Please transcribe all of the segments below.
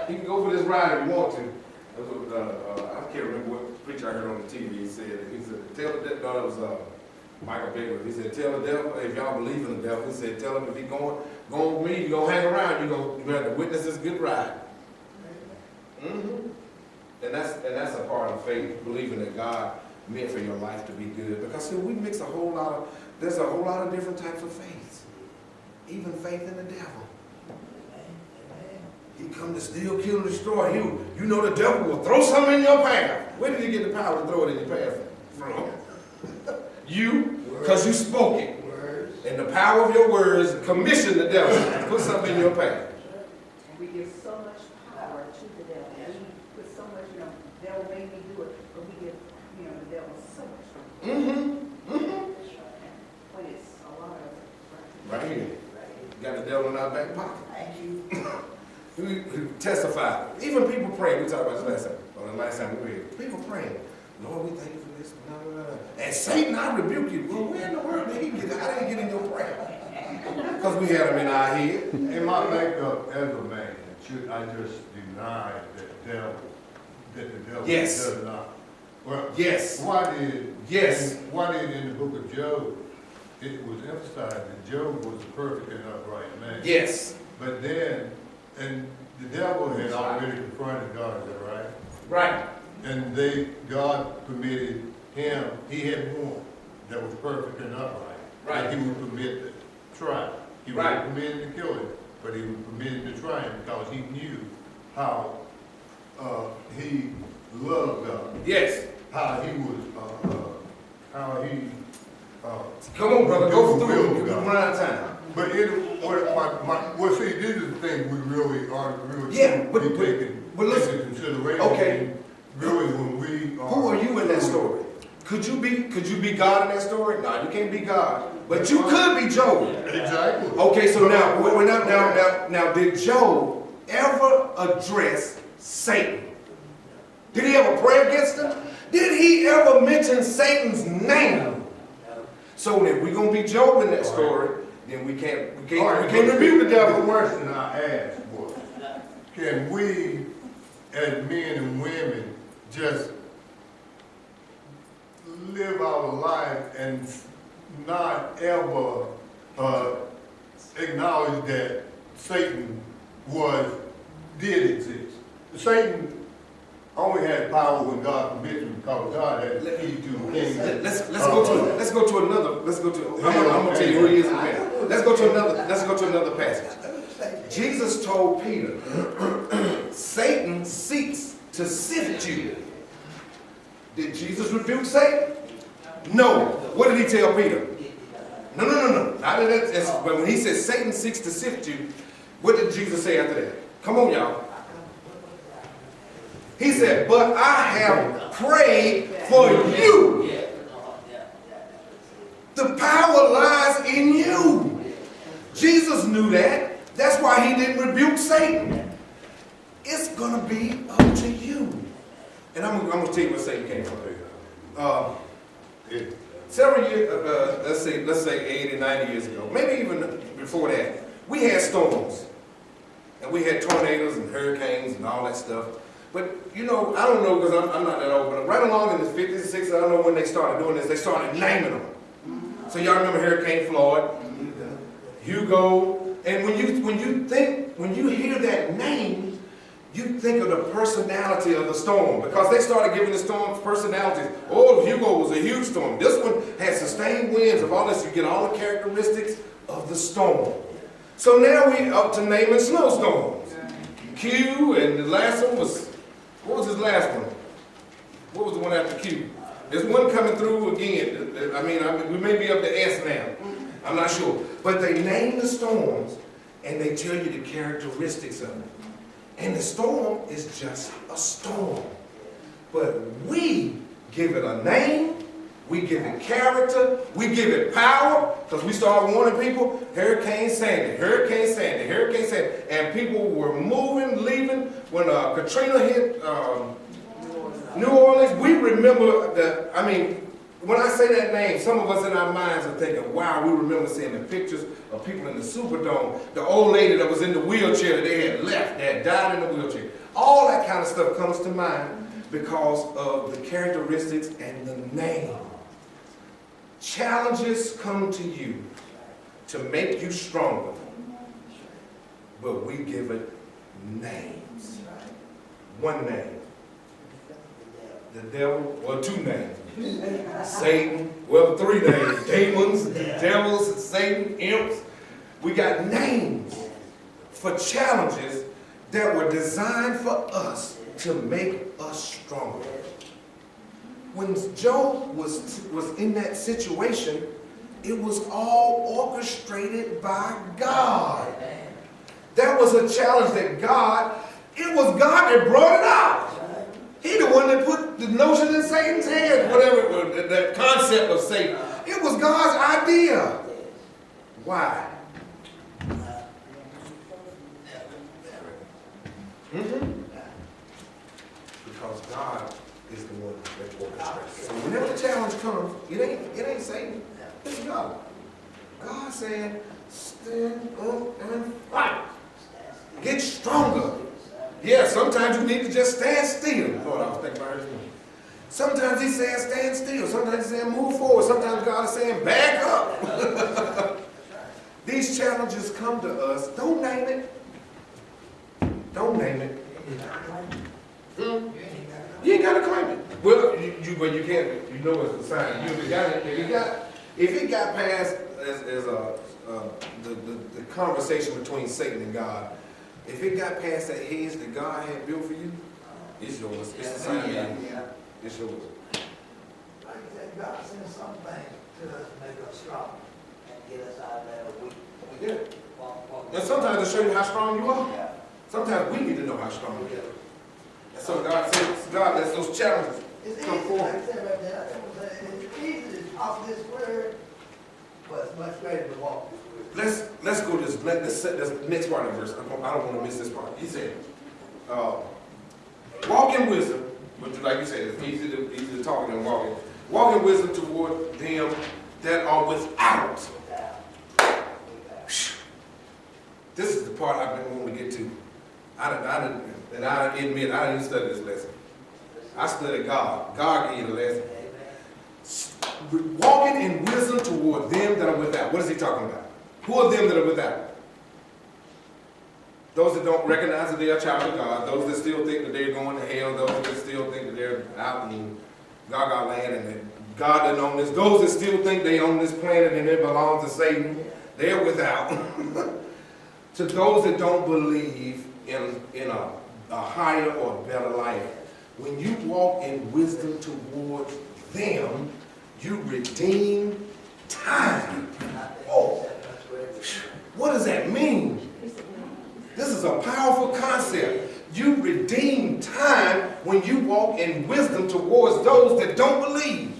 He can go for this ride if he wants to. That's what, I can't remember what preacher I heard on the TV. He said, tell the devil, no, that was Michael Baker. He said, tell the devil, if y'all believe in the devil, he said, tell him if he going with me, you gonna hang around, you have to witness this good ride. Mm-hmm. And that's a part of faith, believing that God meant for your life to be good. Because see, we mix there's a whole lot of different types of faiths. Even faith in the devil. He come to steal, kill, and destroy you. You know the devil will throw something in your path. Where did he get the power to throw it in your path from? You, because you spoke it. And the power of your words commissioned the devil to put something in your path. And we give so much power to the devil. We put so much, the devil made me do it, but we give, the devil so much power. Mm-hmm. Mm-hmm. When it's a lot of it. Right here. You got the devil in our back pocket. Thank you. We testify. Even people praying. We talked about this last time we were here. People praying. Lord, we thank you for this. Blah, blah, blah. And Satan, I rebuke you. Well, where in the world did he get it? How did he get in your prayer? Because we had him in our head. In my makeup as a man, should I just deny that the devil Yes. does not? Well, Yes. Why did in the book of Job it was emphasized that Job was a perfect and upright man? Yes. But then, and the devil had already confronted God, is that right? Right. And God permitted him, he had one that was perfect and upright. Right. And he would permit to try. He would Right. permit him to kill him, but he would permit him to try him because he knew how he loved God. Yes. How he was, Come on, brother, go through it. will We're God. running out of time. But see, this is the thing we really aren't really taking listen. into consideration. Okay. Really, when we Who are you in that story? Could you be God in that story? No, you can't be God. But you could be Job. Exactly. Okay, so now, did Job ever address Satan? Did he ever pray against him? Did he ever mention Satan's name? So if we're gonna be Job in that story, then we can't rebuke the devil. The question I asked was, can we, as men and women, just live our life and not ever acknowledge that Satan did exist? Satan only had power when God permitted him, because God had the key to the kingdom. Let's go to another. I'm gonna tell you who he is in a minute. Let's go to another passage. Jesus told Peter, Satan seeks to sift you. Did Jesus rebuke Satan? No. What did he tell Peter? No. But when he says Satan seeks to sift you, what did Jesus say after that? Come on, y'all. He said, but I have prayed for you. The power lies in you. Jesus knew that. That's why he didn't rebuke Satan. It's going to be up to you. And I'm going to tell you where Satan came from. Several years, let's say 80, 90 years ago, maybe even before that, we had storms. And we had tornadoes and hurricanes and all that stuff. But, I don't know because I'm not that old, but right along in the 50s and 60s, I don't know when they started doing this, they started naming them. So y'all remember Hurricane Floyd, Hugo, and when you hear that name, you think of the personality of the storm, because they started giving the storms personalities. Oh, Hugo was a huge storm. This one had sustained winds of all this. You get all the characteristics of the storm. So now we up to naming snowstorms. Q, and the last one was, what was his last one? What was the one after Q? There's one coming through again. I mean, we may be up to S now. I'm not sure. But they name the storms, and they tell you the characteristics of it. And the storm is just a storm. But we give it a name, we give it character, we give it power, because we started warning people, Hurricane Sandy, Hurricane Sandy, Hurricane Sandy. And people were moving, leaving. When Katrina hit New Orleans, we remember when I say that name, some of us in our minds are thinking, wow, we remember seeing the pictures of people in the Superdome. The old lady that was in the wheelchair that they had left, died in a wheelchair. All that kind of stuff comes to mind because of the characteristics and the name. Challenges come to you to make you stronger, but we give it names. One name. The devil, well, two names. Satan, well, three names. Demons, devils, Satan, imps. We got names for challenges that were designed for us to make us stronger. When Job was in that situation, it was all orchestrated by God. That was a challenge that it was God that brought it out. He the one that put the notion in Satan's head, whatever, that concept of Satan. It was God's idea. Why? Because God is the one that orchestrates. So whenever the challenge comes, it ain't Satan, it's God. God said, stand up and fight. Get stronger. Yeah, sometimes you need to just stand still. Lord, I was thinking about this morning. Sometimes He's saying stand still. Sometimes He's saying move forward. Sometimes God is saying back up. These challenges come to us. Don't name it. Don't name it. You ain't got to claim it. Well, you can't. You know it's a sign. If it got past the conversation between Satan and God, if it got past that hedge that God had built for you, it's yours. It's the sign. It's yours. Like you said, God sends something to us to make us strong and get us out of that weak. Yeah. And sometimes to show you how strong you are. Sometimes we need to know how strong we are. And so God says, God lets those challenges It's come easy, forward. like I said right there, it's easy to talk this word, but it's much greater to walk this word. Let's go to this next part of the verse. I don't want to miss this part. He said, walk in wisdom, but like you said, it's easy to talk and walk in. Walk in wisdom toward them that are without. This is the part I've been wanting to get to. I admit, I didn't study this lesson. I studied God. God gave you the lesson. Walking in wisdom toward them that are without. What is he talking about? Who are them that are without? Those that don't recognize that they are a child of God. Those that still think that they're going to hell. Those that still think that they're out in Gaga land and that God doesn't own this. Those that still think they own this planet and it belongs to Satan. They're without. To those that don't believe in a higher or better life, when you walk in wisdom towards them, you redeem time. Oh, what does that mean? This is a powerful concept. You redeem time when you walk in wisdom towards those that don't believe.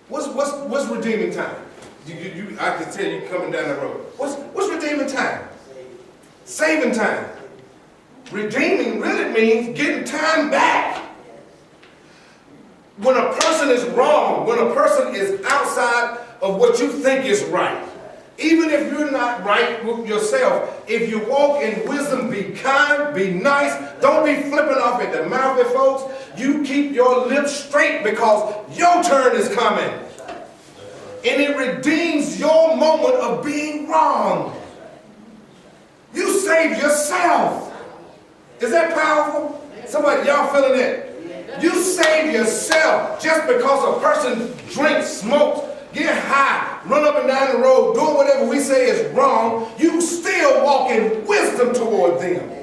What's redeeming time? I can tell you coming down the road. What's redeeming time? Saving time. Redeeming really means getting time back. When a person is wrong, when a person is outside of what you think is right, even if you're not right with yourself, if you walk in wisdom, be kind, be nice, don't be flipping off at the mouth at folks. You keep your lips straight because your turn is coming. And it redeems your moment of being wrong. You save yourself. Is that powerful? Somebody, y'all feeling it? You save yourself just because a person drinks, smokes, get high, run up and down the road, doing whatever we say is wrong. You still walk in wisdom toward them.